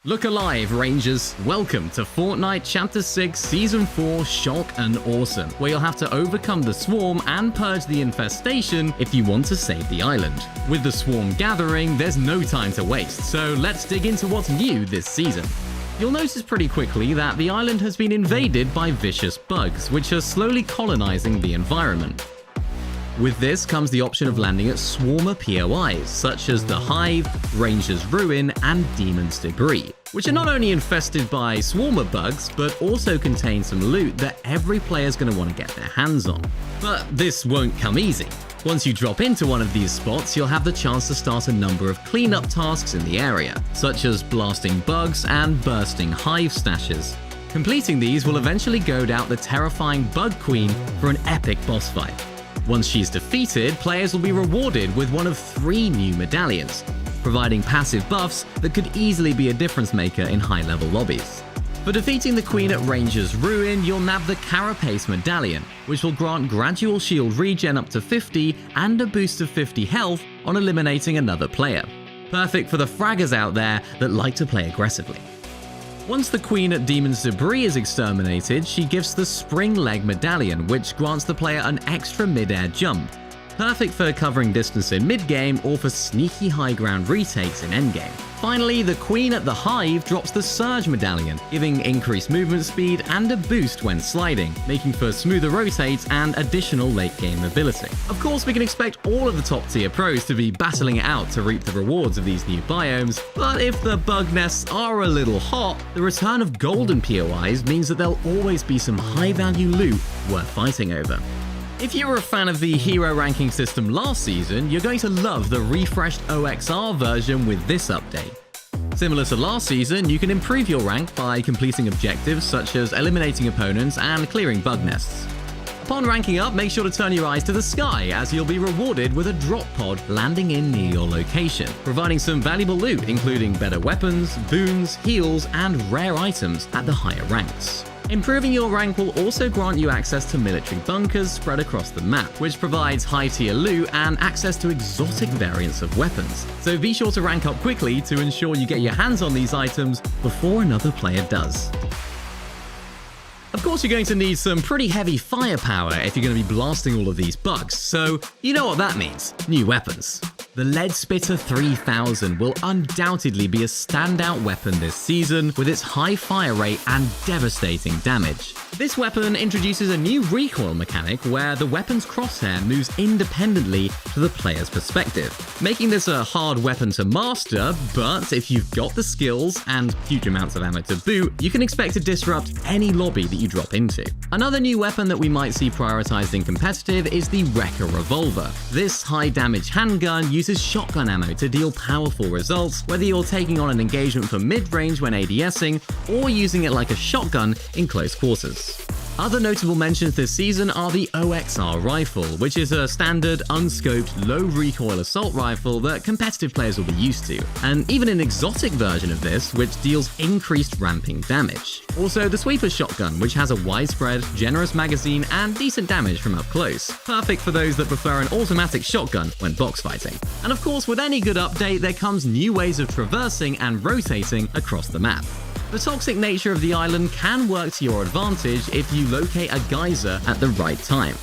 Look alive, Rangers! Welcome to Fortnite Chapter 6 Season 4 Shock and Awesome, where you'll have to overcome the swarm and purge the infestation if you want to save the island. With the swarm gathering, there's no time to waste, so let's dig into what's new this season. You'll notice pretty quickly that the island has been invaded by vicious bugs, which are slowly colonizing the environment. With this comes the option of landing at swarmer POIs, such as the Hive, Ranger's Ruin, and Demon's Debris, which are not only infested by swarmer bugs, but also contain some loot that every player's going to want to get their hands on. But this won't come easy. Once you drop into one of these spots, you'll have the chance to start a number of cleanup tasks in the area, such as blasting bugs and bursting Hive stashes. Completing these will eventually goad out the terrifying Bug Queen for an epic boss fight. Once she's defeated, players will be rewarded with one of 3 new medallions, providing passive buffs that could easily be a difference maker in high-level lobbies. For defeating the Queen at Ranger's Ruin, you'll nab the Carapace Medallion, which will grant gradual shield regen up to 50 and a boost of 50 health on eliminating another player. Perfect for the fraggers out there that like to play aggressively. Once the Queen at Demon's Debris is exterminated, she gives the Spring Leg Medallion, which grants the player an extra mid-air jump. Perfect for covering distance in mid-game or for sneaky high ground retakes in endgame. Finally, the Queen at the Hive drops the Surge Medallion, giving increased movement speed and a boost when sliding, making for smoother rotates and additional late-game mobility. Of course, we can expect all of the top-tier pros to be battling it out to reap the rewards of these new biomes, but if the bug nests are a little hot, the return of golden POIs means that there'll always be some high-value loot worth fighting over. If you were a fan of the hero ranking system last season, you're going to love the refreshed OXR version with this update. Similar to last season, you can improve your rank by completing objectives such as eliminating opponents and clearing bug nests. Upon ranking up, make sure to turn your eyes to the sky as you'll be rewarded with a drop pod landing in near your location, providing some valuable loot including better weapons, boons, heals, and rare items at the higher ranks. Improving your rank will also grant you access to military bunkers spread across the map, which provides high-tier loot and access to exotic variants of weapons. So be sure to rank up quickly to ensure you get your hands on these items before another player does. Of course, you're going to need some pretty heavy firepower if you're going to be blasting all of these bugs, so you know what that means: new weapons. The Lead Spitter 3000 will undoubtedly be a standout weapon this season with its high fire rate and devastating damage. This weapon introduces a new recoil mechanic where the weapon's crosshair moves independently to the player's perspective, making this a hard weapon to master, but if you've got the skills and huge amounts of ammo to boot, you can expect to disrupt any lobby that you drop into. Another new weapon that we might see prioritized in competitive is the Wrecker Revolver. This high damage handgun uses shotgun ammo to deal powerful results, whether you're taking on an engagement for mid-range when ADSing or using it like a shotgun in close quarters. Other notable mentions this season are the OXR rifle, which is a standard, unscoped, low-recoil assault rifle that competitive players will be used to, and even an exotic version of this, which deals increased ramping damage. Also, the Sweeper shotgun, which has a widespread, generous magazine and decent damage from up close, perfect for those that prefer an automatic shotgun when box fighting. And of course, with any good update, there comes new ways of traversing and rotating across the map. The toxic nature of the island can work to your advantage if you locate a geyser at the right time.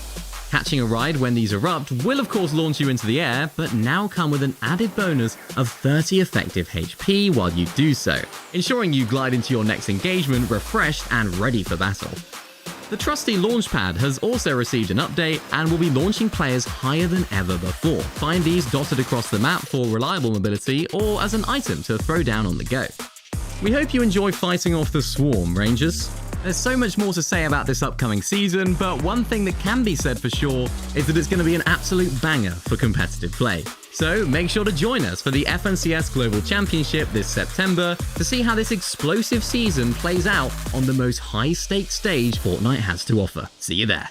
Catching a ride when these erupt will of course launch you into the air, but now come with an added bonus of 30 effective HP while you do so, ensuring you glide into your next engagement refreshed and ready for battle. The trusty Launchpad has also received an update and will be launching players higher than ever before. Find these dotted across the map for reliable mobility or as an item to throw down on the go. We hope you enjoy fighting off the swarm, Rangers. There's so much more to say about this upcoming season, but one thing that can be said for sure is that it's going to be an absolute banger for competitive play. So make sure to join us for the FNCS Global Championship this September to see how this explosive season plays out on the most high-stakes stage Fortnite has to offer. See you there.